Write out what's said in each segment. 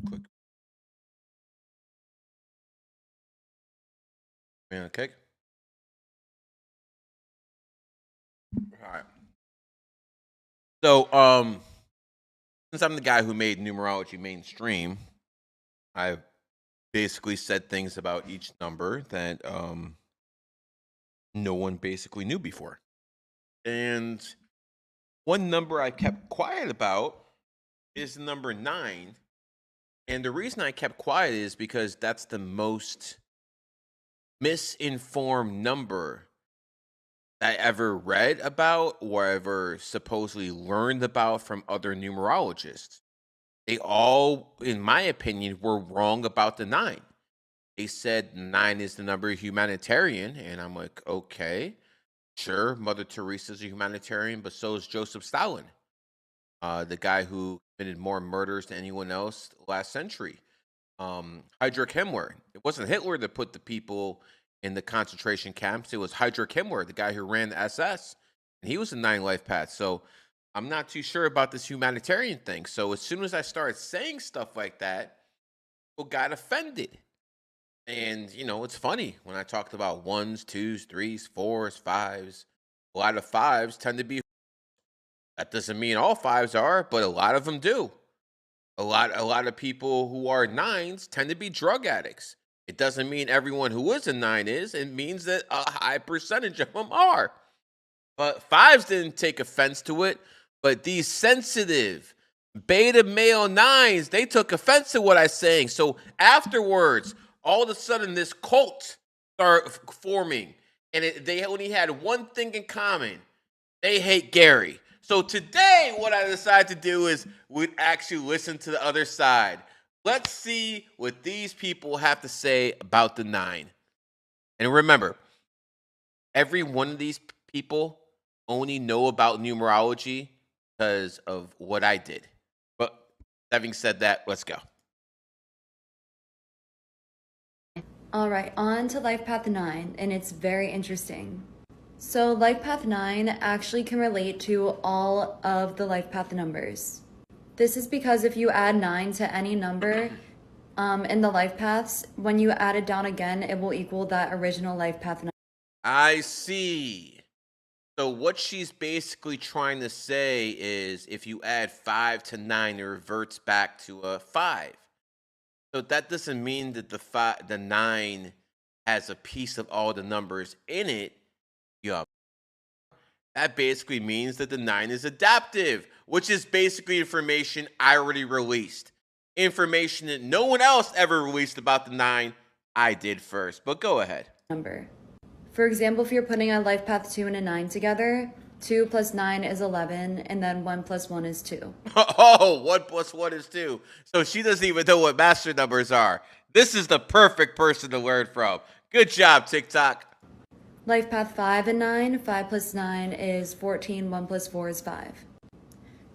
Click. Okay. All right. So, since I'm the guy who made numerology mainstream, I've basically said things about each number that no one basically knew before. And one number I kept quiet about is the number 9. And the reason I kept quiet is because that's the most misinformed number I ever read about or ever supposedly learned about from other numerologists. They all, in my opinion, were wrong about the 9. They said 9 is the number of humanitarian, and I'm like, okay, sure, Mother Teresa's a humanitarian, but so is Joseph Stalin, the guy who committed more murders than anyone else last century. Heinrich Himmler. It wasn't Hitler that put the people in the concentration camps. It was Heinrich Himmler, the guy who ran the SS, and he was a 9 life path. So I'm not too sure about this humanitarian thing. So as soon as I started saying stuff like that, people got offended. And it's funny when I talked about ones, twos, threes, fours, fives. A lot of fives tend to be. That doesn't mean all fives are, but a lot of them do. A lot of people who are 9s tend to be drug addicts. It doesn't mean everyone who is a 9 is. It means that a high percentage of them are. But fives didn't take offense to it. But these sensitive beta male 9s, they took offense to what I'm saying. So afterwards, all of a sudden, this cult started forming, and they only had one thing in common: they hate Gary. So today, what I decided to do is we'd actually listen to the other side. Let's see what these people have to say about the 9. And remember, every one of these people only know about numerology because of what I did. But having said that, let's go. All right, on to Life Path 9, and it's very interesting. So, Life Path 9 actually can relate to all of the Life Path numbers. This is because if you add 9 to any number in the life paths, when you add it down again, it will equal that original life path number. I see. So what she's basically trying to say is if you add 5 to 9, it reverts back to a 5. So that doesn't mean that the 9 has a piece of all the numbers in it. Yup. That basically means that the 9 is adaptive, which is basically information I already released. Information that no one else ever released about the 9, I did first. But go ahead. Number. For example, if you're putting a life path 2 and a 9 together, 2 plus 9 is 11, and then 1 plus 1 is 2. Oh, 1 plus 1 is 2. So she doesn't even know what master numbers are. This is the perfect person to learn from. Good job, TikTok. Life path 5 and 9, 5 plus 9 is 14, 1 plus 4 is 5.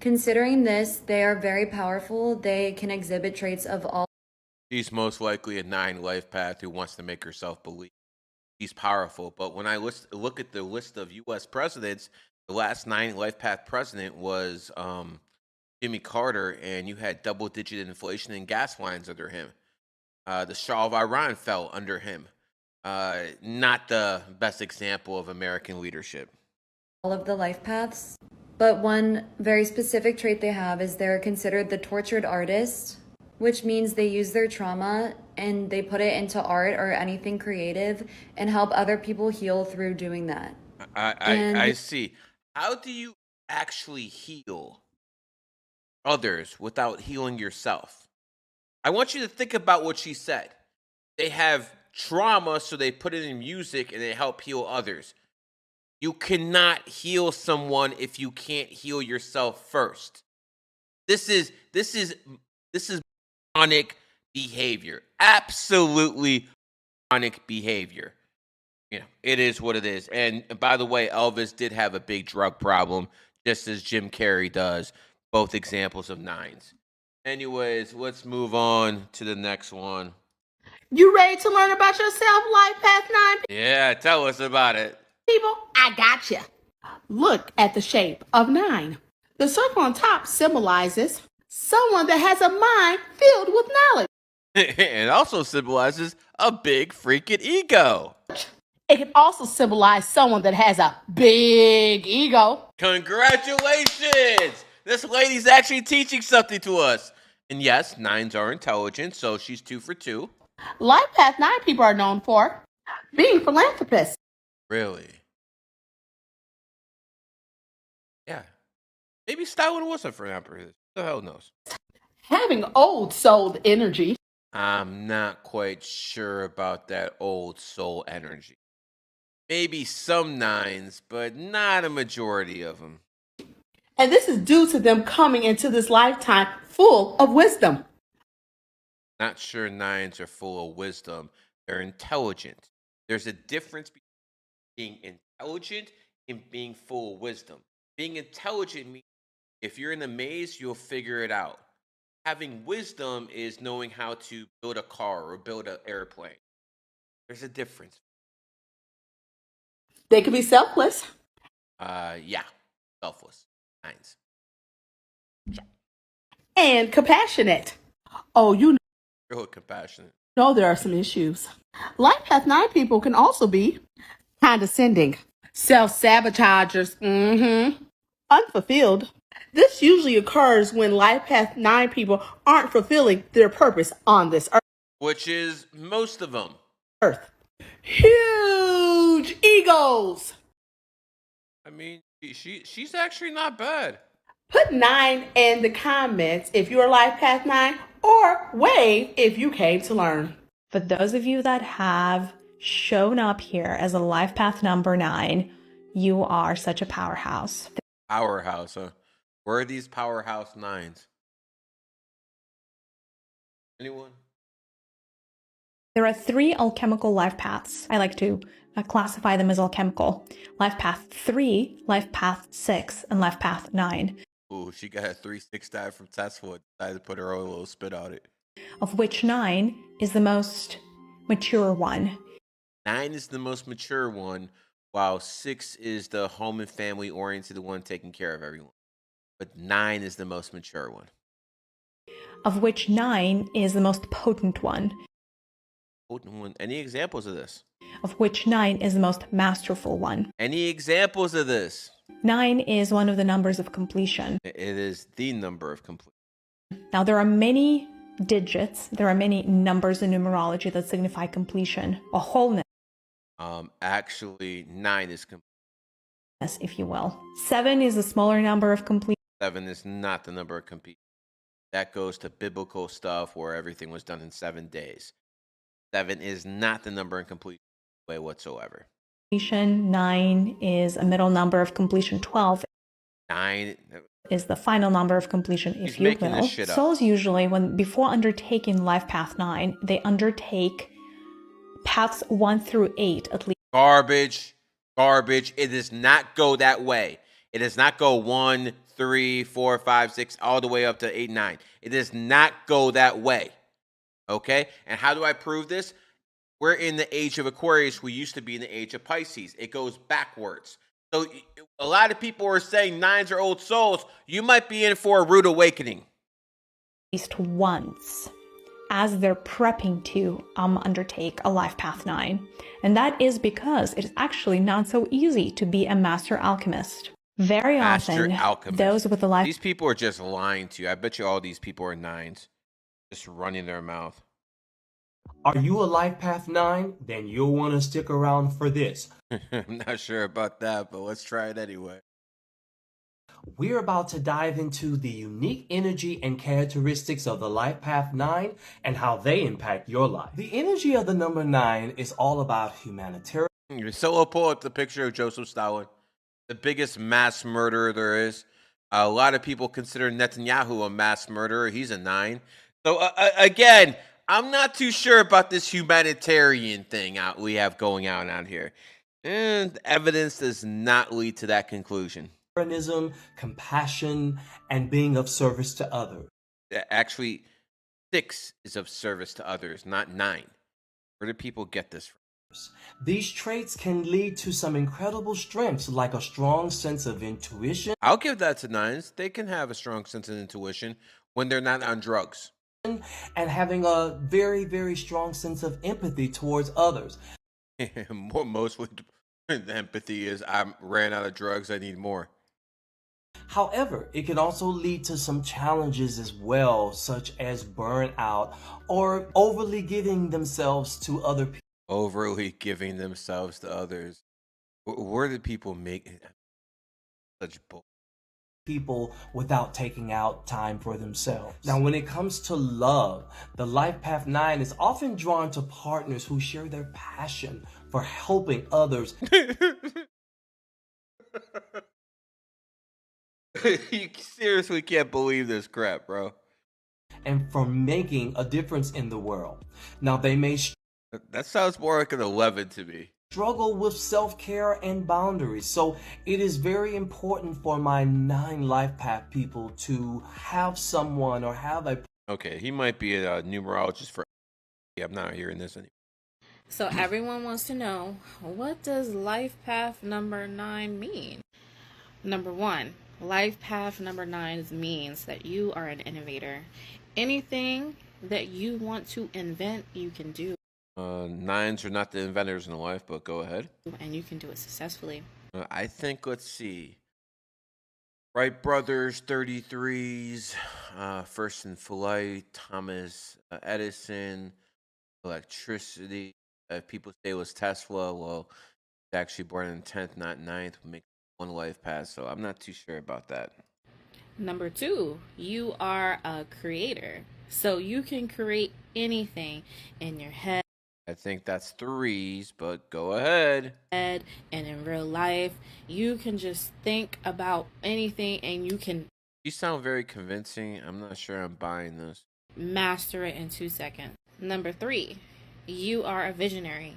Considering this, they are very powerful. They can exhibit traits of all. She's most likely a 9 life path who wants to make herself believe she's powerful. But when I look at the list of U.S. presidents, the last 9 life path president was Jimmy Carter, and you had double-digit inflation and gas lines under him. The Shah of Iran fell under him. Not the best example of American leadership. All of the life paths. But one very specific trait they have is they're considered the tortured artist, which means they use their trauma and they put it into art or anything creative and help other people heal through doing that. I see. How do you actually heal others without healing yourself? I want you to think about what she said. They have trauma, so they put it in music and they help heal others. You cannot heal someone if you can't heal yourself first. This is chronic behavior. Absolutely chronic behavior. It is what it is. And by the way, Elvis did have a big drug problem, just as Jim Carrey does. Both examples of 9s. Anyways, let's move on to the next one. You ready to learn about yourself, Life Path 9? Yeah, tell us about it. People, I got you. Look at the shape of 9. The circle on top symbolizes someone that has a mind filled with knowledge. It also symbolizes a big freaking ego. It can also symbolize someone that has a big ego. Congratulations! This lady's actually teaching something to us. And yes, nines are intelligent, so she's 2 for 2. Life Path 9 people are known for being philanthropists, Really? Yeah. Maybe Stalin wasn't for emperor. Who the hell knows? having old soul energy, I'm not quite sure about that old soul energy. Maybe some nines, but not a majority of them. and this is due to them coming into this lifetime full of wisdom. Not sure nines are full of wisdom. They're intelligent. There's a difference between being intelligent and being full of wisdom. Being intelligent means if you're in a maze, you'll figure it out. Having wisdom is knowing how to build a car or build an airplane. There's a difference. They can be selfless Yeah, selfless. Nines. and compassionate. Oh, you Real compassionate. know there are some issues. Life Path 9 people can also be condescending, self-sabotagers, unfulfilled. This usually occurs when Life Path 9 people aren't fulfilling their purpose on this Which is most of them. earth. Huge egos. I mean, she's actually not bad. Put 9 in the comments if you're Life Path 9 or wave if you came to learn. For those of you that have shown up here as a life path number 9, you are such a powerhouse. Powerhouse, huh? Where are these powerhouse nines? Anyone? There are 3 alchemical life paths. I like to classify them as alchemical. Life path 3, life path 6, and life path 9. Ooh, she got a 3-6 die from Tesla and decided to put her own little spit on it. Of which 9 is the most mature one. 9 is the most mature one, while 6 is the home and family oriented one taking care of everyone. But 9 is the most mature one. Of which 9 is the most potent one. Potent one. Any examples of this? Of which 9 is the most masterful one. Any examples of this? 9 is one of the numbers of completion. It is the number of complete. Now, there are many digits, there are many numbers in numerology that signify completion, or wholeness, Actually, 9 is complete. if you will. 7 is a smaller number of completion. 7 is not the number of complete. That goes to biblical stuff where everything was done in 7 days. 7 is not the number in complete way whatsoever. 9 is a middle number of completion. 12 9 is the final number of completion, if He's you making will. this shit up. Souls usually, before undertaking life path 9, they undertake paths 1 through 8 at least. Garbage. It does not go that way. It does not go 1, 3, 4, 5, 6, all the way up to 8, 9. It does not go that way. Okay? And how do I prove this? We're in the age of Aquarius. We used to be in the age of Pisces. It goes backwards. So a lot of people are saying 9s are old souls. You might be in for a rude awakening. At least once, as they're prepping to undertake a life path 9. And that is because it is actually not so easy to be a master alchemist. Very often, those with the life... These people are just lying to you. I bet you all these people are 9s. Just running their mouth. Are you a Life Path 9? Then you'll want to stick around for this. I'm not sure about that, but let's try it anyway. We're about to dive into the unique energy and characteristics of the Life Path 9 and how they impact your life. The energy of the number 9 is all about humanitarian. So I'll pull up the picture of Joseph Stalin, the biggest mass murderer there is. A lot of people consider Netanyahu a mass murderer. He's a 9. So again, I'm not too sure about this humanitarian thing we have going on out here. And evidence does not lead to that conclusion. Compassion, and being of service to others. Actually, 6 is of service to others, not 9. Where do people get this from? These traits can lead to some incredible strengths like a strong sense of intuition. I'll give that to 9s. They can have a strong sense of intuition. when they're not on drugs. and having a very, very strong sense of empathy towards others. Mostly the empathy is I ran out of drugs, I need more. However, it can also lead to some challenges as well, such as burnout or overly giving themselves to other people. Overly giving themselves to others. Where do people make such bull? People without taking out time for themselves. Now, when it comes to love, the Life Path 9 is often drawn to partners who share their passion for helping others. You seriously can't believe this crap, bro. And for making a difference in the world. Now, they may That sounds more like an 11 to me. struggle with self-care and boundaries. So it is very important for my 9 Life Path people to have someone or have a Okay, he might be a numerologist for. I'm not hearing this anymore. So everyone wants to know, what does life path number 9 mean? Number 1, life path number 9 means that you are an innovator. Anything that you want to invent, you can do. Nines are not the inventors in life, but go ahead. And you can do it successfully. I think, let's see. Wright brothers, 33s, first in flight, Thomas Edison, electricity. If people say it was Tesla, well, he's actually born in 10th, not 9th, make one life path, so I'm not too sure about that. Number 2, you are a creator. So you can create anything in your head. I think that's 3s, but go ahead. And in real life, you can just think about anything and you can You sound very convincing. I'm not sure I'm buying this. master it in 2 seconds. Number 3, you are a visionary.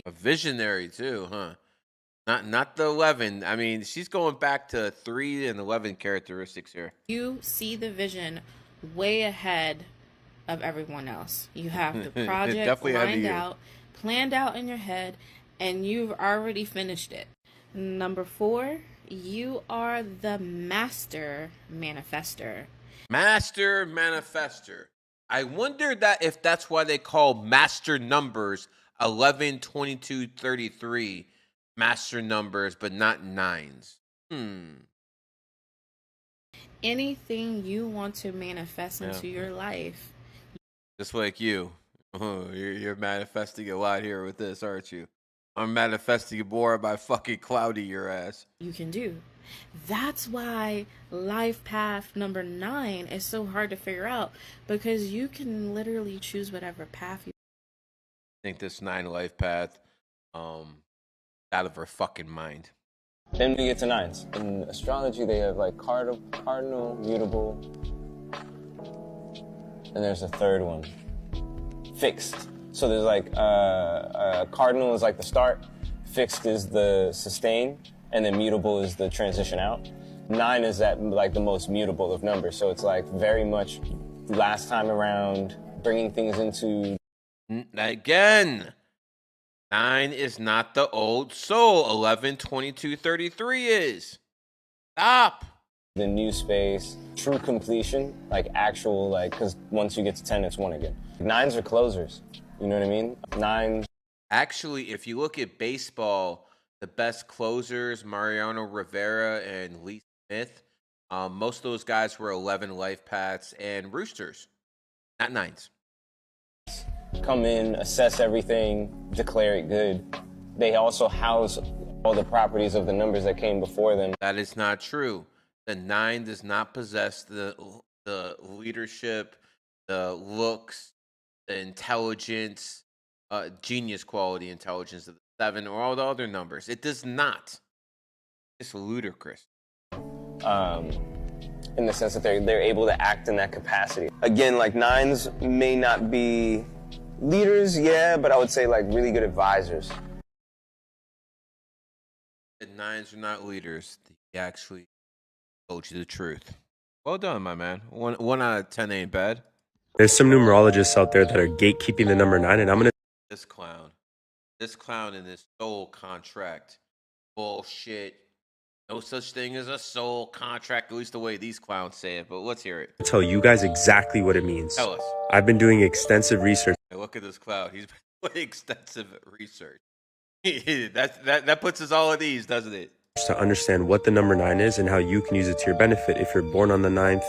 A visionary too, huh? Not the 11. I mean, she's going back to 3 and 11 characteristics here. You see the vision way ahead of everyone else. You have the project Definitely ahead of you. planned out in your head, and you've already finished it. Number 4, you are the master manifester. Master manifester. I wonder that if that's why they call master numbers 11, 22, 33 master numbers, but not 9s. Anything you want to manifest into your life, Just like you. Oh, you're manifesting a lot here with this, aren't you? I'm manifesting more by fucking cloudy your ass. you can do. That's why life path number 9 is so hard to figure out, because you can literally choose whatever path you Think this 9 life path, out of her fucking mind. Then we get to 9s. In astrology, they have like cardinal, mutable, and there's a third one, fixed. So there's like cardinal is like the start, fixed is the sustain, and then mutable is the transition out. 9 is that like the most mutable of numbers. So it's like very much last time around, bringing things into. Again, 9 is not the old soul. 11, 22, 33 is. Stop. The new space, true completion, like actual, like, because once you get to 10, it's 1 again. 9s are closers. You know what I mean? 9s. Actually, if you look at baseball, the best closers, Mariano Rivera and Lee Smith, most of those guys were 11 life paths and roosters, not 9s. Come in, assess everything, declare it good. They also house all the properties of the numbers that came before them. That is not true. The 9 does not possess the leadership, the looks, the intelligence, genius quality intelligence of the 7 or all the other numbers. It does not. It's ludicrous. In the sense that they're able to act in that capacity. Again, like 9s may not be leaders, yeah, but I would say like really good advisors. The 9s are not leaders. They actually told you the truth. Well done, my man. 1 out of 10 ain't bad. There's some numerologists out there that are gatekeeping the number 9, and I'm going to. This clown in this soul contract bullshit No such thing as a soul contract, at least the way these clowns say it. But let's hear it. Tell you guys exactly what it means. Tell us. I've been doing extensive research Hey, look at this clown. He's been doing extensive research. that puts us all at ease, doesn't it? to understand what the number 9 is and how you can use it to your benefit if you're born on the 9th,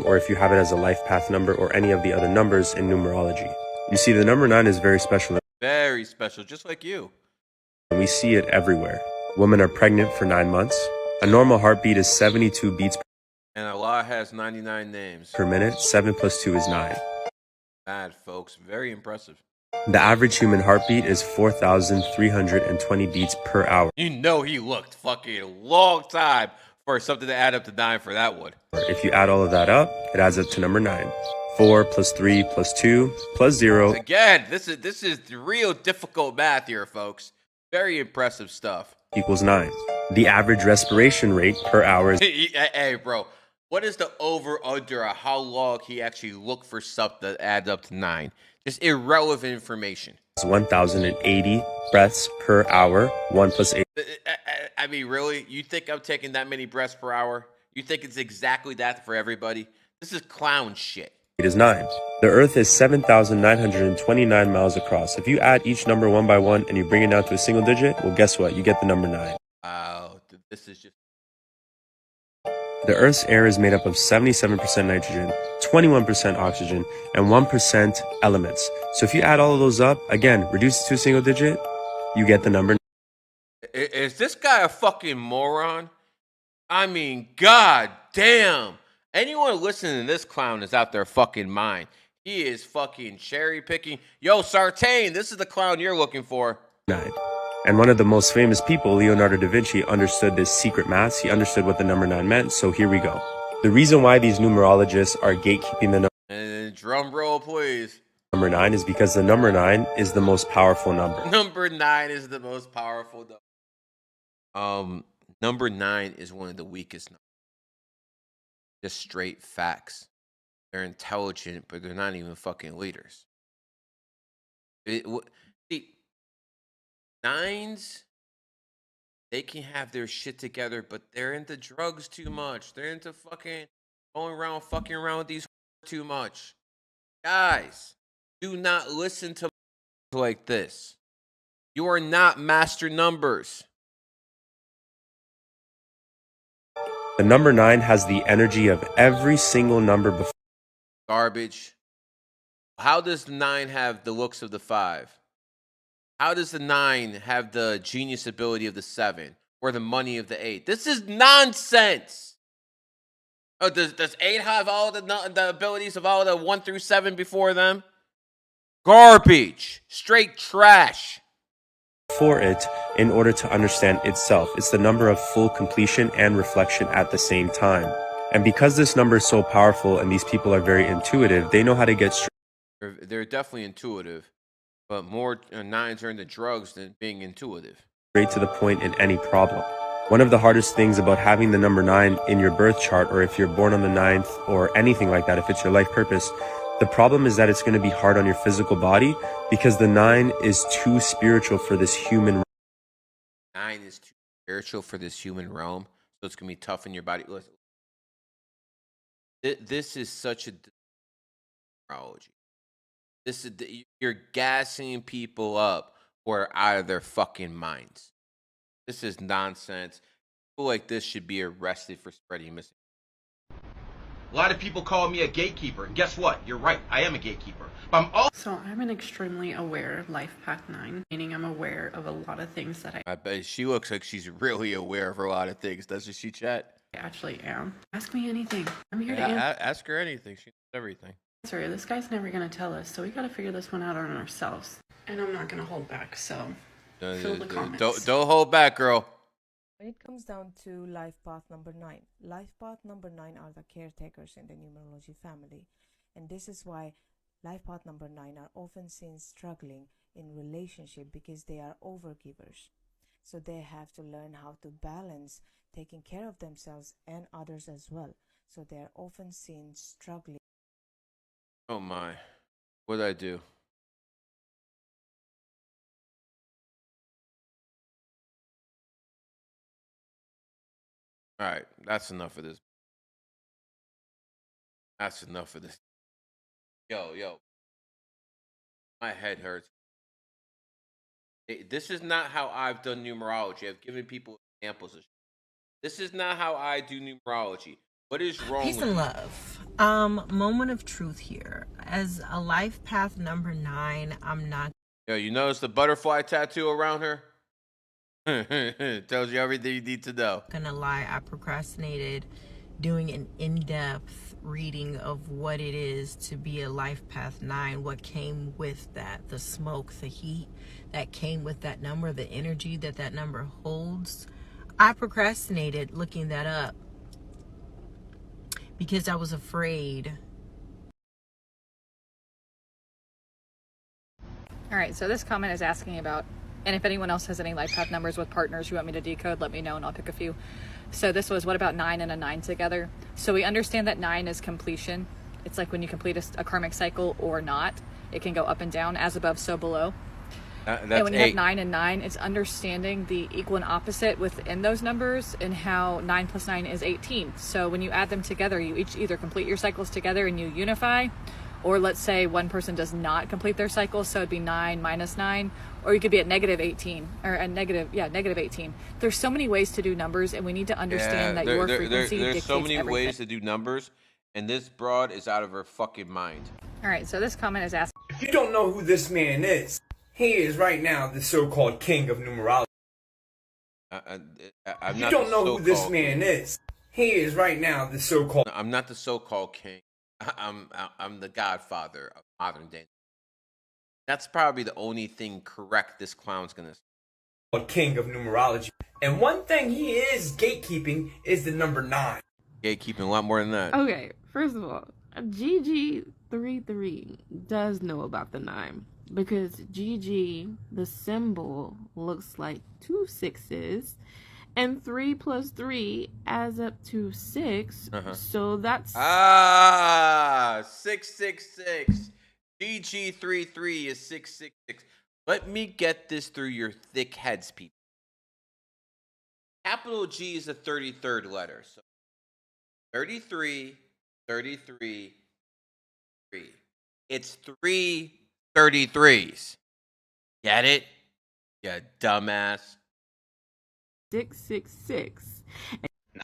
or if you have it as a life path number or any of the other numbers in numerology. You see, the number 9 is very special. Very special, just like you. And we see it everywhere. Women are pregnant for 9 months. A normal heartbeat is 72 beats And Allah has 99 names. per minute. 7 plus 2 is 9. Mad, folks. Very impressive. The average human heartbeat is 4,320 beats per hour. You know he looked fucking long time for something to add up to 9 for that one. If you add all of that up, it adds up to number 9. 4 plus 3 plus 2 plus 0 Again, this is real difficult math here, folks. Very impressive stuff. equals 9. The average respiration rate per hour is Hey, bro. What is the over-under of how long he actually looked for something that adds up to 9? Just irrelevant information. 1,080 breaths per hour. 1 plus 8 I mean, really? You think I'm taking that many breaths per hour? You think it's exactly that for everybody? This is clown shit. is 9. The Earth is 7,929 miles across. If you add each number one by one and you bring it down to a single digit, well, guess what? You get the number 9. Wow, this is just... The Earth's air is made up of 77% nitrogen, 21% oxygen, and 1% elements. So if you add all of those up, again, reduce it to a single digit, you get the number 9. Is this guy a fucking moron? I mean, god damn. Anyone listening to this clown is out their fucking mind. He is fucking cherry picking. Yo, Sartain, this is the clown you're looking for. 9. And one of the most famous people, Leonardo da Vinci, understood this secret math. He understood what the number 9 meant, so here we go. The reason why these numerologists are gatekeeping the And drum roll, please. number 9 is because the number 9 is the most powerful number. Number 9 is the most powerful number. Number 9 is one of the weakest numbers. Just straight facts. They're intelligent, but they're not even fucking leaders. See, 9s, they can have their shit together, but they're into drugs too much. They're into fucking going around fucking around with these too much. Guys, do not listen to like this. You are not master numbers. The number 9 has the energy of every single number before. Garbage. How does the 9 have the looks of the 5? How does the 9 have the genius ability of the 7 or the money of the 8? This is nonsense. Oh, does 8 have all the abilities of all the 1 through 7 before them? Garbage. Straight trash. For it in order to understand itself. It's the number of full completion and reflection at the same time. And because this number is so powerful and these people are very intuitive, they know how to get straight. They're definitely intuitive, but more 9s are into drugs than being intuitive. Straight to the point in any problem. One of the hardest things about having the number 9 in your birth chart, or if you're born on the 9th or anything like that, if it's your life purpose, the problem is that it's going to be hard on your physical body because the 9 is too spiritual for this human. 9 is too spiritual for this human realm, so it's going to be tough in your body. Listen, this is such a numerology. This is you're gassing people up who are out of their fucking minds. This is nonsense. People like this should be arrested for spreading misinformation. A lot of people call me a gatekeeper, and guess what? You're right, I am a gatekeeper. But I'm also So I'm an extremely aware life path 9, meaning I'm aware of a lot of things that I bet she looks like she's really aware of a lot of things, doesn't she, Chat? I actually am. Ask me anything. I'm here to answer. Ask her anything. She knows everything. This guy's never going to tell us, so we got to figure this one out on ourselves. And I'm not going to hold back, so fill the comments. Don't hold back, girl. When it comes down to life path number 9, life path number 9 are the caretakers in the numerology family. And this is why life path number 9 are often seen struggling in relationship because they are overgivers. So they have to learn how to balance taking care of themselves and others as well. So they are often seen struggling. Oh my. What'd I do? All right, that's enough of this. That's enough of this. Yo, my head hurts. This is not how I've done numerology. I've given people examples of. This is not how I do numerology. What is wrong Peace with and you? love. Moment of truth here. As a life path number 9, I'm not. Yo, you notice the butterfly tattoo around her? Tells you everything you need to know. Gonna lie, I procrastinated doing an in-depth reading of what it is to be a life path 9, what came with that, the smoke, the heat that came with that number, the energy that that number holds. I procrastinated looking that up because I was afraid. All right, so this comment is asking about, and if anyone else has any life path numbers with partners you want me to decode, let me know and I'll pick a few. So this was, what about 9 and a 9 together? So we understand that 9 is completion. It's like when you complete a karmic cycle or not. It can go up and down, as above, so below. That's and when you 8. have 9 and 9, it's understanding the equal and opposite within those numbers and how 9 plus 9 is 18. So when you add them together, you each either complete your cycles together and you unify, or let's say one person does not complete their cycle, so it'd be 9 minus 9, or you could be at negative 18, or at negative 18. There's so many ways to do numbers, and we need to understand that your frequency there's dictates so many everything. ways to do numbers, and this broad is out of her fucking mind. All right, so this comment is asking, if you don't know who this man is, he is right now the so-called king of numerology. I'm if you not don't the know who this so-called man king. is, he is right now the so-called. I'm not the so-called king. I'm the godfather of modern day. That's probably the only thing correct this clown's gonna say. King of numerology. And one thing he is gatekeeping is the number 9. Gatekeeping a lot more than that. Okay, first of all, GG33 does know about the 9 because GG, the symbol, looks like 2 6s, and 3 plus 3 adds up to 6. So that's 666. GG33 is 666. Let me get this through your thick heads, people. Capital G is the 33rd letter. So 33, 33, 3. It's 3 33s. Get it? You dumbass. 666.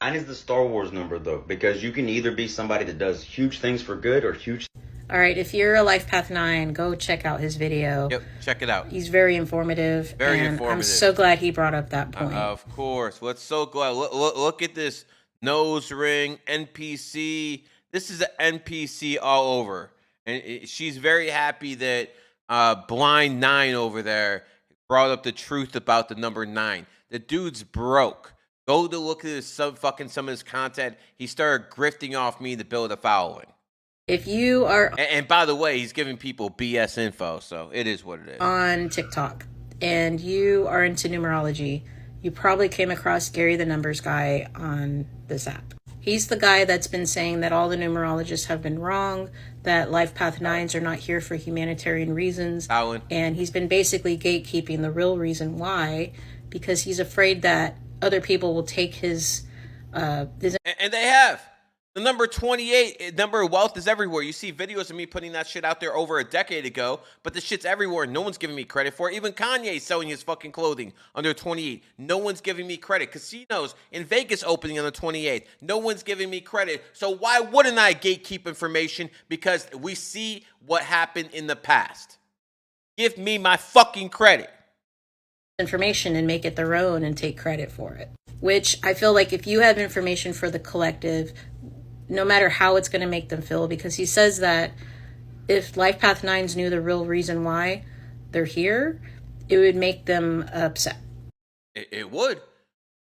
9 is the Star Wars number, though, because you can either be somebody that does huge things for good or huge. All right, if you're a life path 9, go check out his video. Yep, check it out. He's very informative. Very and informative. I'm so glad he brought up that point. Of course. Let's so glad. Look at this nose ring, NPC. This is an NPC all over. And she's very happy that Blind 9 over there brought up the truth about the number 9. The dude's broke. Go to look at some of his content. He started grifting off me to build a following. If you are and by the way, he's giving people BS info, so it is what it is. On TikTok and you are into numerology, you probably came across Gary the Numbers guy on this app. He's the guy that's been saying that all the numerologists have been wrong, that life path 9s are not here for humanitarian reasons. Alan. And he's been basically gatekeeping the real reason why, because he's afraid that other people will take his and they have. The number 28, number of wealth is everywhere. You see videos of me putting that shit out there over a decade ago, but the shit's everywhere. No one's giving me credit for it. Even Kanye's selling his fucking clothing under 28. No one's giving me credit. Casinos in Vegas opening on the 28th. No one's giving me credit. So why wouldn't I gatekeep information? Because we see what happened in the past. Give me my fucking credit. Information and make it their own and take credit for it. Which I feel like if you have information for the collective, no matter how it's going to make them feel, because he says that if Life Path 9s knew the real reason why they're here, it would make them upset. It would,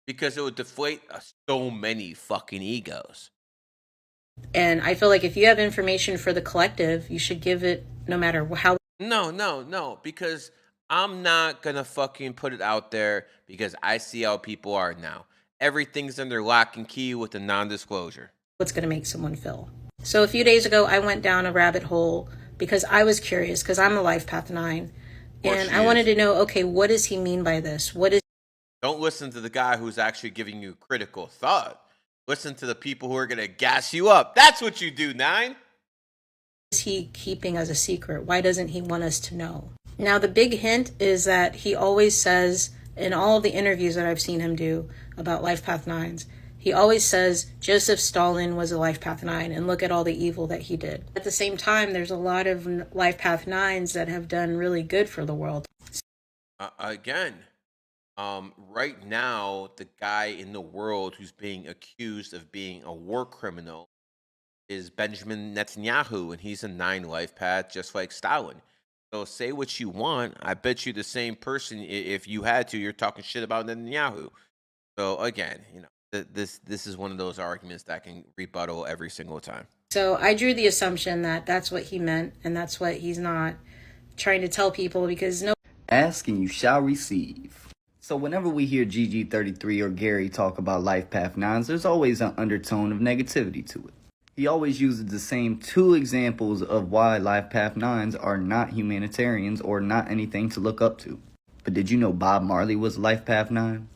because it would deflate so many fucking egos. And I feel like if you have information for the collective, you should give it no matter how. No, because I'm not going to fucking put it out there because I see how people are now. Everything's under lock and key with a non-disclosure. What's going to make someone feel. So a few days ago, I went down a rabbit hole because I was curious, because I'm a Life Path 9. And I wanted to know, okay, what does he mean by this? What is... Don't listen to the guy who's actually giving you critical thought. Listen to the people who are going to gas you up. That's what you do, 9. Is he keeping as a secret? Why doesn't he want us to know? Now, the big hint is that he always says in all of the interviews that I've seen him do about Life Path 9s, he always says Joseph Stalin was a Life Path 9 and look at all the evil that he did. At the same time, there's a lot of Life Path 9s that have done really good for the world. Again, right now, the guy in the world who's being accused of being a war criminal is Benjamin Netanyahu, and he's a 9 life path, just like Stalin. So say what you want. I bet you the same person, if you had to, you're talking shit about Netanyahu. So again, this is one of those arguments that can rebuttal every single time. So I drew the assumption that that's what he meant, and that's what he's not trying to tell people, because ask and you shall receive. So whenever we hear GG33 or Gary talk about Life Path 9s, there's always an undertone of negativity to it. He always uses the same 2 examples of why Life Path 9s are not humanitarians or not anything to look up to. But did you know Bob Marley was Life Path 9?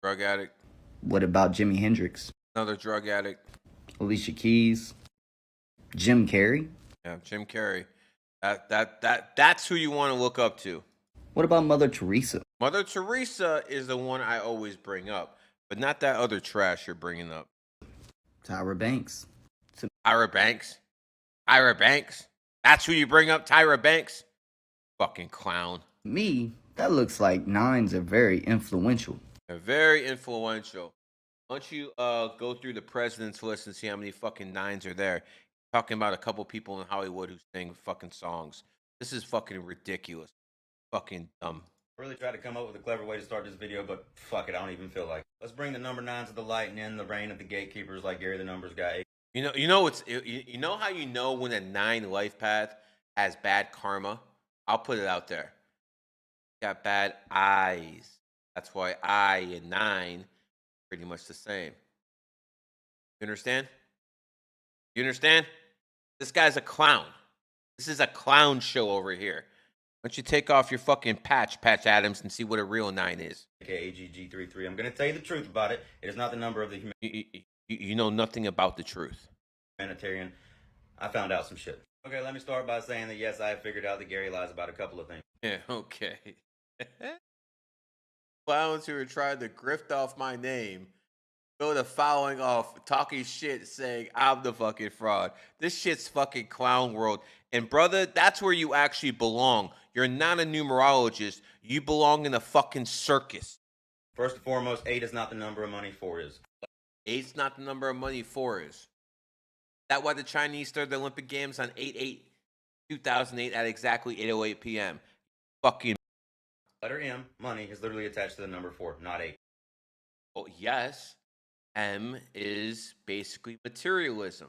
Drug addict. What about Jimi Hendrix? Another drug addict. Alicia Keys? Jim Carrey? Yeah, Jim Carrey. That's who you want to look up to. What about Mother Teresa? Mother Teresa is the one I always bring up, but not that other trash you're bringing up. Tyra Banks. Tyra Banks? Tyra Banks? That's who you bring up, Tyra Banks? Fucking clown. Me, that looks like 9s are very influential. They're very influential. Why don't you go through the president's list and see how many fucking 9s are there? Talking about a couple people in Hollywood who sing fucking songs. This is fucking ridiculous. Fucking dumb. I really tried to come up with a clever way to start this video, but fuck it, I don't even feel like it. Let's bring the number 9s to the light and end the reign of the gatekeepers like Gary the Numbers guy. You know how you know when a 9 life path has bad karma? I'll put it out there. Got bad eyes. That's why I and 9 pretty much the same. You understand? You understand? This guy's a clown. This is a clown show over here. Why don't you take off your fucking Patch Adams, and see what a real 9 is? AKA GG33. I'm going to tell you the truth about it. It is not the number of the You know nothing about the truth. Humanitarian. I found out some shit. Okay, let me start by saying that yes, I have figured out that Gary lies about a couple of things. Yeah, okay. Clowns who are trying to grift off my name go to following off, talking shit, saying I'm the fucking fraud. This shit's fucking clown world. And brother, that's where you actually belong. You're not a numerologist. You belong in a fucking circus. First and foremost, 8 is not the number of money, 4 is. 8's not the number of money, 4 is. That's why the Chinese started the Olympic Games on 8/8/2008 at exactly 8:08 p.m. Fucking. Letter M, money, is literally attached to the number 4, not 8. Oh, yes. M is basically materialism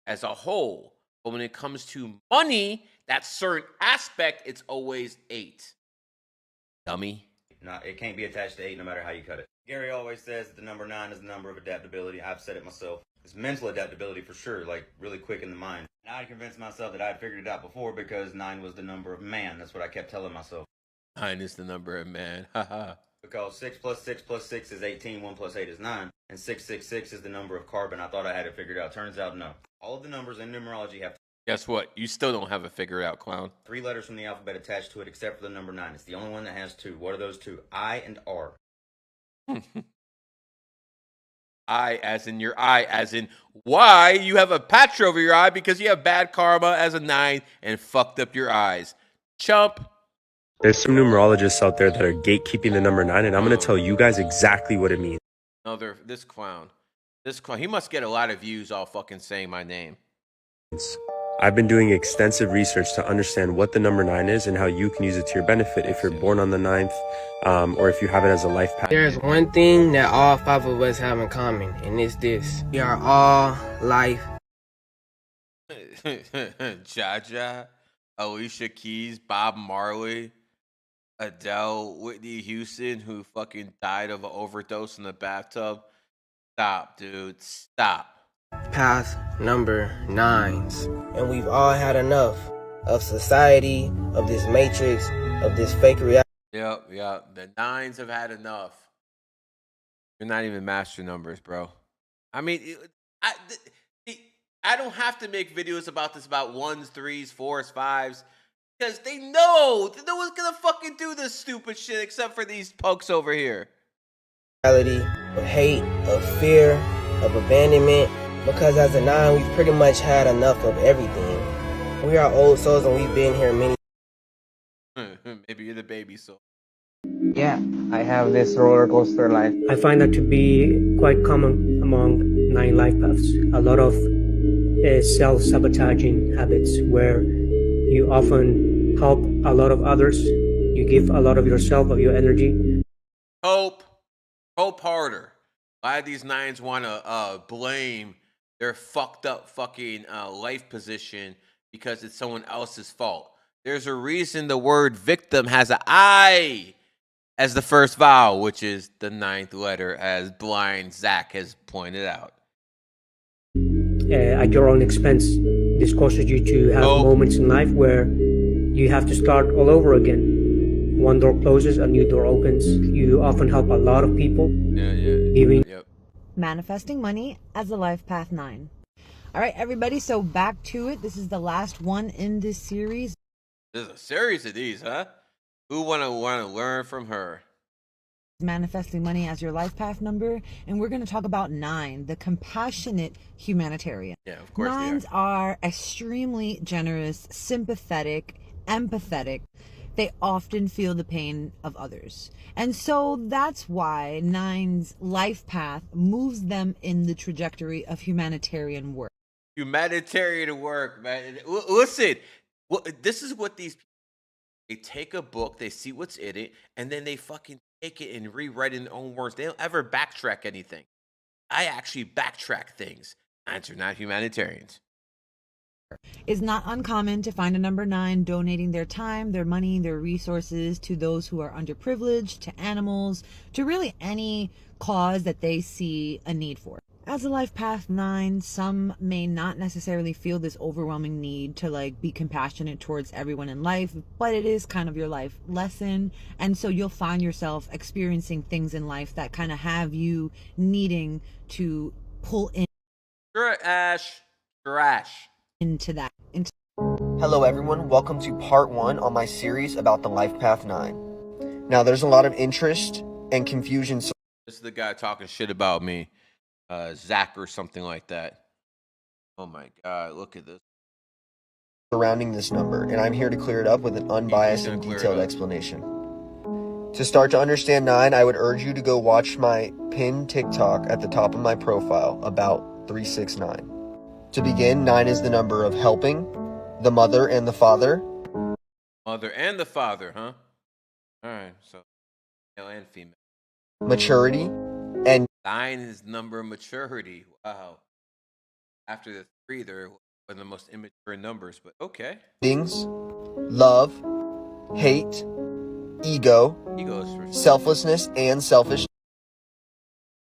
as a whole. But when it comes to money, that certain aspect, it's always 8. Dummy. No, it can't be attached to 8 no matter how you cut it. Gary always says that the number 9 is the number of adaptability. I've said it myself. It's mental adaptability for sure, like really quick in the mind. Now I convinced myself that I had figured it out before because 9 was the number of man. That's what I kept telling myself. 9 is the number of man. Haha. Because 6 plus 6 plus 6 is 18, 1 plus 8 is 9, and 666 is the number of carbon. I thought I had it figured out. Turns out, no. All of the numbers in numerology have... Guess what? You still don't have it figured out, clown. 3 letters from the alphabet attached to it except for the number 9. It's the only one that has 2. What are those 2? I and R. I as in your eye, as in why you have a patch over your eye because you have bad karma as a 9 and fucked up your eyes. Chump. There's some numerologists out there that are gatekeeping the number 9, and I'm going to tell you guys exactly what it means. This clown, he must get a lot of views all fucking saying my name. I've been doing extensive research to understand what the number 9 is and how you can use it to your benefit if you're born on the 9th, or if you have it as a life path. There's one thing that all 5 of us have in common, and it's this. We are all life. Jaja, Alicia Keys, Bob Marley, Adele, Whitney Houston, who fucking died of an overdose in the bathtub. Stop, dude. Stop. Path number 9s. And we've all had enough of society, of this matrix, of this fake reality. Yep. The 9s have had enough. You're not even master numbers, bro. I mean, I don't have to make videos about this about 1s, 3s, 4s, 5s. Because they know that no one's gonna fucking do this stupid shit except for these punks over here. Of hate, of fear, of abandonment. Because as a 9, we've pretty much had enough of everything. We are old souls and we've been here many. Maybe you're the baby soul. Yeah, I have this roller coaster life. I find that to be quite common among 9 life paths. A lot of self-sabotaging habits where you often help a lot of others. You give a lot of yourself, of your energy. Hope harder. Why do these 9s want to blame their fucked up fucking life position because it's someone else's fault? There's a reason the word victim has an I as the first vowel, which is the 9th letter, as blind Zach has pointed out. At your own expense. This causes you to have moments in life where you have to start all over again. One door closes, a new door opens. You often help a lot of people. Manifesting money as a life path 9. All right, everybody, so back to it. This is the last one in this series. There's a series of these, huh? Who wanna learn from her? Manifesting money as your life path number, and we're going to talk about 9, the compassionate humanitarian. Yeah, of course. 9s are extremely generous, sympathetic, empathetic. They often feel the pain of others. And so that's why 9's life path moves them in the trajectory of humanitarian work. Humanitarian work, man. Listen, this is what these people, they take a book, they see what's in it, and then they fucking take it and rewrite it in their own words. They don't ever backtrack anything. I actually backtrack things. 9s are not humanitarians. It's not uncommon to find a number 9 donating their time, their money, their resources to those who are underprivileged, to animals, to really any cause that they see a need for. As a life path 9, some may not necessarily feel this overwhelming need to be compassionate towards everyone in life, but it is kind of your life lesson. And so you'll find yourself experiencing things in life that kind of have you needing to pull in. Trash. Into that. Hello everyone, welcome to part 1 on my series about the life path 9. Now there's a lot of interest and confusion. This is the guy talking shit about me. Zach or something like that. Oh my god, look at this. Surrounding this number, and I'm here to clear it up with an unbiased and detailed explanation. To start to understand 9, I would urge you to go watch my pinned TikTok at the top of my profile about 369. To begin, 9 is the number of helping, the mother and the father. Mother and the father, huh? Alright, so male and female. Maturity, and 9 is number of maturity. Wow. After the 3, they're one of the most immature numbers, but okay. Things, love, hate, ego, selflessness and selfishness,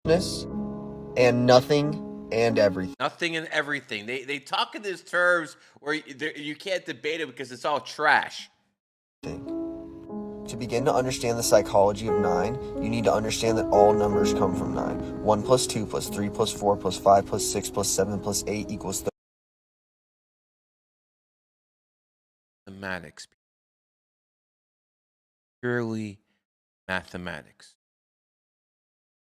and nothing and everything. Nothing and everything. They talk in these terms where you can't debate it because it's all trash. To begin to understand the psychology of 9, you need to understand that all numbers come from 9. 1 plus 2 plus 3 plus 4 plus 5 plus 6 plus 7 plus 8 equals 30. Mathematics. Purely mathematics.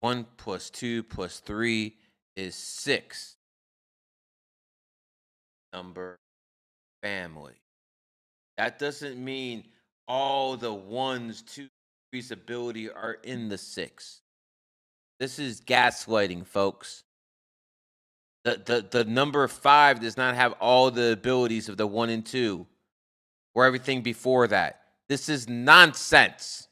1 plus 2 plus 3 is 6. Number family. That doesn't mean all the 1s, 2s, 3's ability are in the 6. This is gaslighting, folks. The number 5 does not have all the abilities of the 1 and 2 or everything before that. This is nonsense.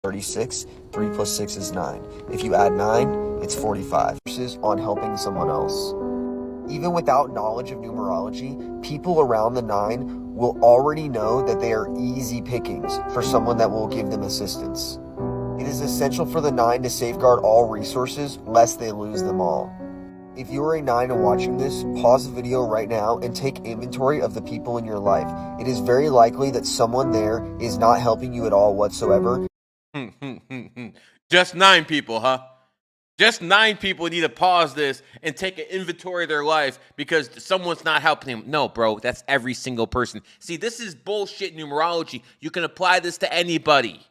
36, 3 plus 6 is 9. If you add 9, it's 45. On helping someone else. Even without knowledge of numerology, people around the 9 will already know that they are easy pickings for someone that will give them assistance. It is essential for the 9 to safeguard all resources lest they lose them all. If you are a 9 and watching this, pause the video right now and take inventory of the people in your life. It is very likely that someone there is not helping you at all whatsoever. Just 9 people, huh? Just 9 people need to pause this and take an inventory of their life because someone's not helping them. No, bro, that's every single person. See, this is bullshit numerology. You can apply this to anybody.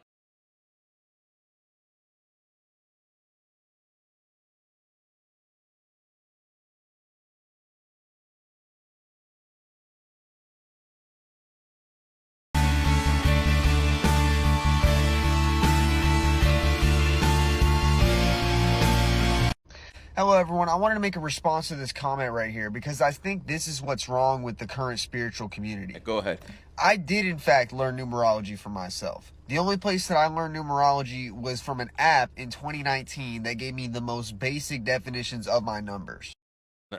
Hello everyone, I wanted to make a response to this comment right here because I think this is what's wrong with the current spiritual community. Go ahead. I did in fact learn numerology for myself. The only place that I learned numerology was from an app in 2019 that gave me the most basic definitions of my numbers.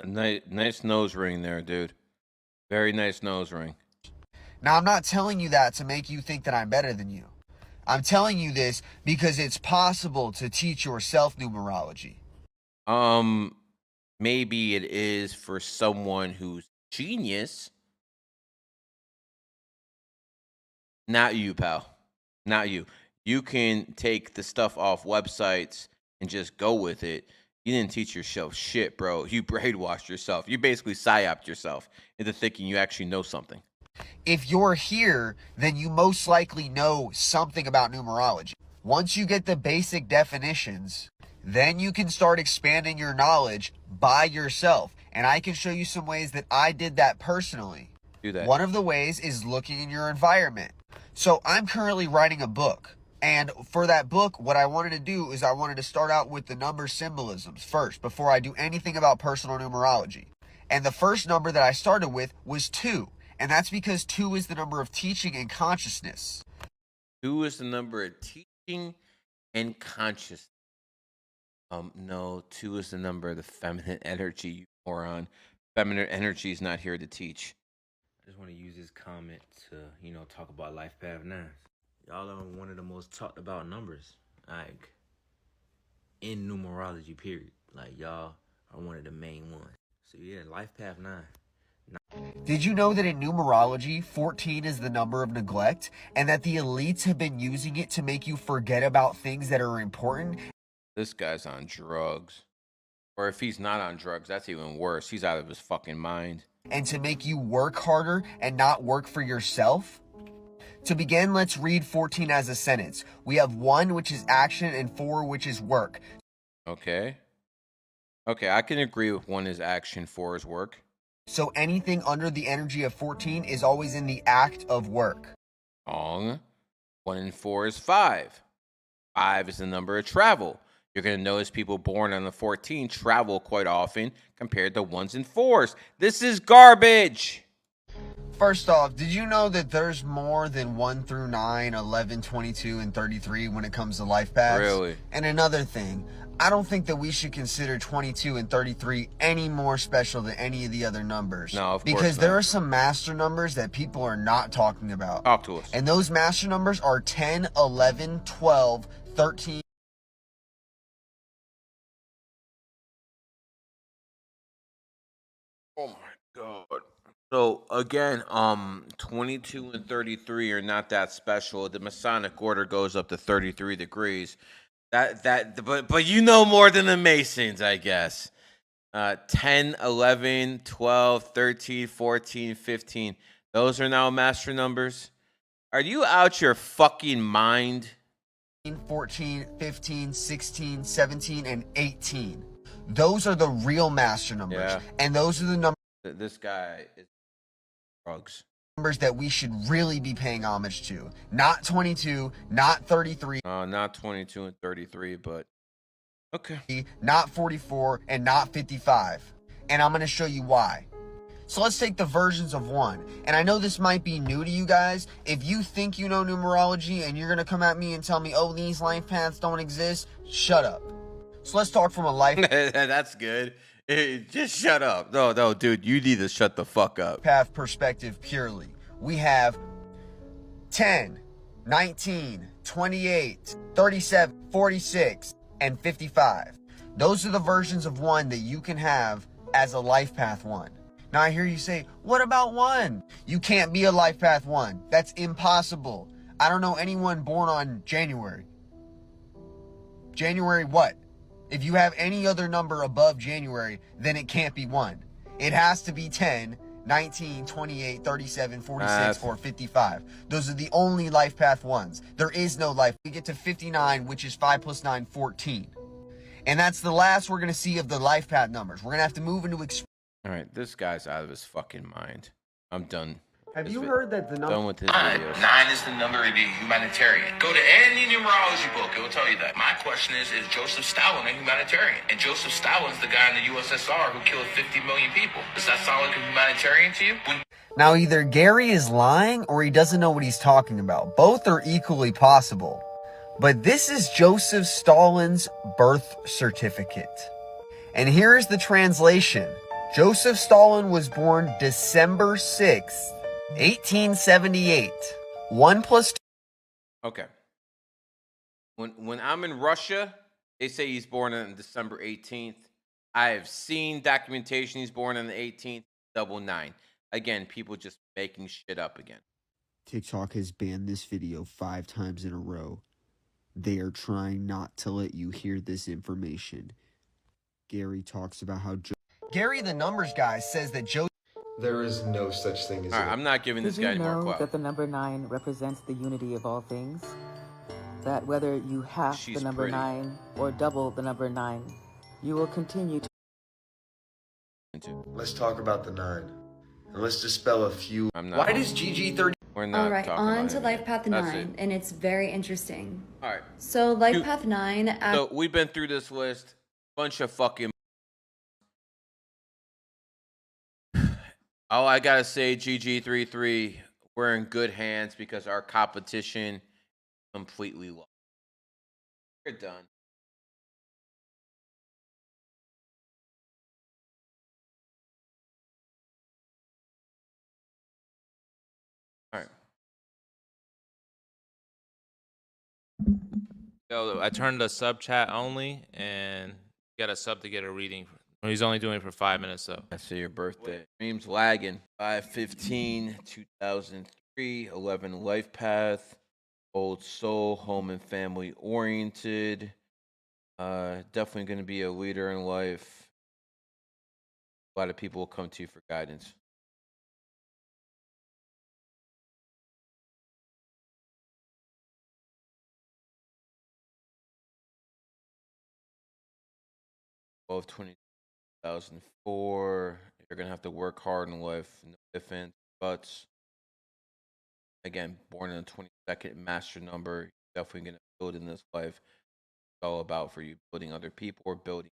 Nice nose ring there, dude. Very nice nose ring. Now I'm not telling you that to make you think that I'm better than you. I'm telling you this because it's possible to teach yourself numerology. Maybe it is for someone who's genius. Not you, pal. Not you. You can take the stuff off websites and just go with it. You didn't teach yourself shit, bro. You brainwashed yourself. You basically psyoped yourself into thinking you actually know something. If you're here, then you most likely know something about numerology. Once you get the basic definitions, then you can start expanding your knowledge by yourself. And I can show you some ways that I did that personally. Do that. One of the ways is looking in your environment. So I'm currently writing a book. And for that book, what I wanted to do is I wanted to start out with the number symbolisms first before I do anything about personal numerology. And the first number that I started with was 2. And that's because 2 is the number of teaching and consciousness. 2 is the number of teaching and consciousness. No, 2 is the number of the feminine energy, you moron. Feminine energy is not here to teach. I just want to use this comment to, talk about Life Path 9. Y'all are one of the most talked about numbers, like, in numerology, period. Like, y'all are one of the main ones. So, yeah, Life Path 9. Did you know that in numerology, 14 is the number of neglect, and that the elites have been using it to make you forget about things that are important? This guy's on drugs. Or if he's not on drugs, that's even worse. He's out of his fucking mind. And to make you work harder and not work for yourself? To begin, let's read 14 as a sentence. We have 1, which is action, and 4, which is work. Okay. Okay, I can agree with 1 is action, 4 is work. So anything under the energy of 14 is always in the act of work. Wrong. 1 and 4 is 5. 5 is the number of travel. You're going to notice people born on the 14 travel quite often compared to 1s and 4s. This is garbage. First off, did you know that there's more than 1 through 9, 11, 22, and 33 when it comes to life paths? Really? And another thing, I don't think that we should consider 22 and 33 any more special than any of the other numbers. No, of course because not. there are some master numbers that people are not talking about. Talk to us. And those master numbers are 10, 11, 12, 13. Oh my God. So again, 22 and 33 are not that special. The Masonic order goes up to 33 degrees. But you know more than the Masons, I guess. 10, 11, 12, 13, 14, 15. Those are now master numbers. Are you out your fucking mind? 14, 15, 16, 17, and 18. Those are the real master numbers. Yeah. And those are the numbers. This guy is drugs. Numbers that we should really be paying homage to. Not 22, not 33. Not 22 and 33, but okay. Not 44, and not 55. And I'm going to show you why. So let's take the versions of 1. And I know this might be new to you guys. If you think you know numerology and you're going to come at me and tell me, oh, these life paths don't exist, shut up. So let's talk from a life That's good. Just shut up. No, dude, you need to shut the fuck up. Path perspective purely. We have 10, 19, 28, 37, 46, and 55. Those are the versions of 1 that you can have as a life path 1. Now I hear you say, what about 1? You can't be a life path 1. That's impossible. I don't know anyone born on January. January what? If you have any other number above January, then it can't be 1. It has to be 10, 19, 28, 37, 46, or 55. Those are the only life path ones. There is no life. We get to 59, which is 5 plus 9, 14. And that's the last we're going to see of the life path numbers. We're going to have to move into... All right, this guy's out of his fucking mind. I'm done. Have you heard that the number... Done with his videos. 9 is the number of the humanitarian. Go to any numerology book, it will tell you that. My question is Joseph Stalin a humanitarian? And Joseph Stalin's the guy in the USSR who killed 50 million people. Does that sound like a humanitarian to you? Now, either Gary is lying or he doesn't know what he's talking about. Both are equally possible. But this is Joseph Stalin's birth certificate. And here is the translation. Joseph Stalin was born December 6th, 1878. 1 plus 2. Okay. When I'm in Russia, they say he's born on December 18th. I have seen documentation he's born on the 18th, 9. Again, people just making shit up again. TikTok has banned this video 5 times in a row. They are trying not to let you hear this information. Gary talks about how... Gary, the numbers guy, says that Joe... There is no such thing as... All right, I'm not giving this guy any more clout. That the number 9 represents the unity of all things? That whether you half the number 9 or double the number 9, you will continue to... Let's talk about the 9. And let's dispel a few... Why does GG30... We're not All right, talking on about to it. Life Path That's 9, it. and it's very interesting. All right. So Life Path 9... So we've been through this list. Bunch of fucking... All I gotta say, GG33, we're in good hands because our competition completely lost. We're done. All right. So I turned the sub chat only, and you got a sub to get a reading. He's only doing it for 5 minutes, though. I see your birthday. Stream's lagging. 5/15/2003. 11 life path. Old soul. Home and family oriented. Definitely going to be a leader in life. A lot of people will come to you for guidance. Both 2004. You're going to have to work hard in life. No ifs, ands, buts. Again, born in the 22nd master number. You're definitely going to build in this life. It's all about for you building other people or building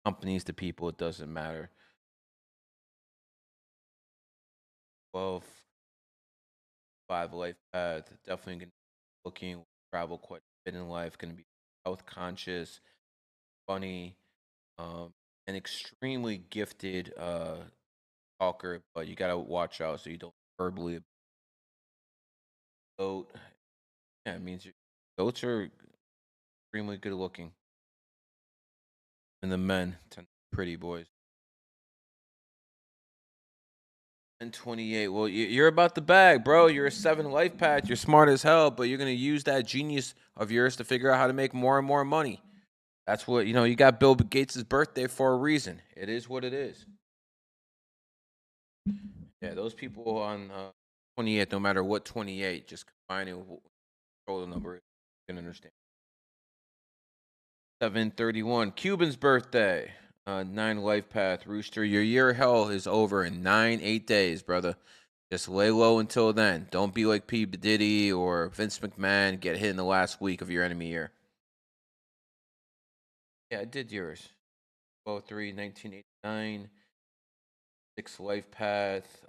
companies to people. It doesn't matter. 12. 5 life path. Definitely going to be looking, travel quite a bit in life. Going to be health conscious, funny, an extremely gifted talker, but you gotta watch out so you don't verbally. Goat, yeah, it means goats are extremely good looking, and the men tend to be pretty boys. And 28. Well, you're about the bag, bro. You're a 7 life path. You're smart as hell, but you're gonna use that genius of yours to figure out how to make more and more money. That's what, you got Bill Gates' birthday for a reason. It is what it is. Yeah, those people on 28, no matter what 28, just combine it with what total number, you can understand. 7/31, Cuban's birthday. 9 life path, Rooster. Your year of hell is over in 8 days, brother. Just lay low until then. Don't be like P. Diddy or Vince McMahon. Get hit in the last week of your enemy year. Yeah, I did yours. 12/3, 1989. 6 life path.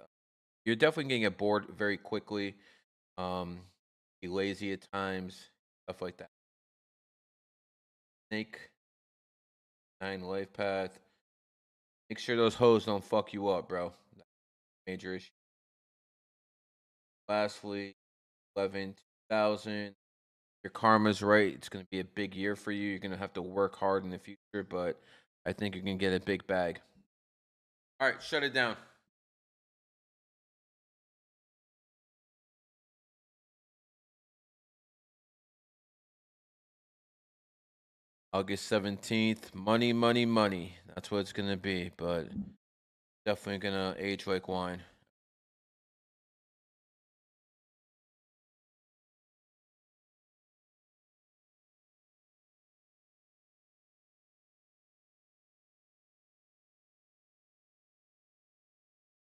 You're definitely gonna get bored very quickly. Be lazy at times, stuff like that. Snake. 9 life path. Make sure those hoes don't fuck you up, bro. Major issue. Lastly, 11/2000. Your karma's right. It's going to be a big year for you. You're going to have to work hard in the future, but I think you're going to get a big bag. All right, shut it down. August 17th, money, money, money. That's what it's gonna be, but definitely gonna age like wine.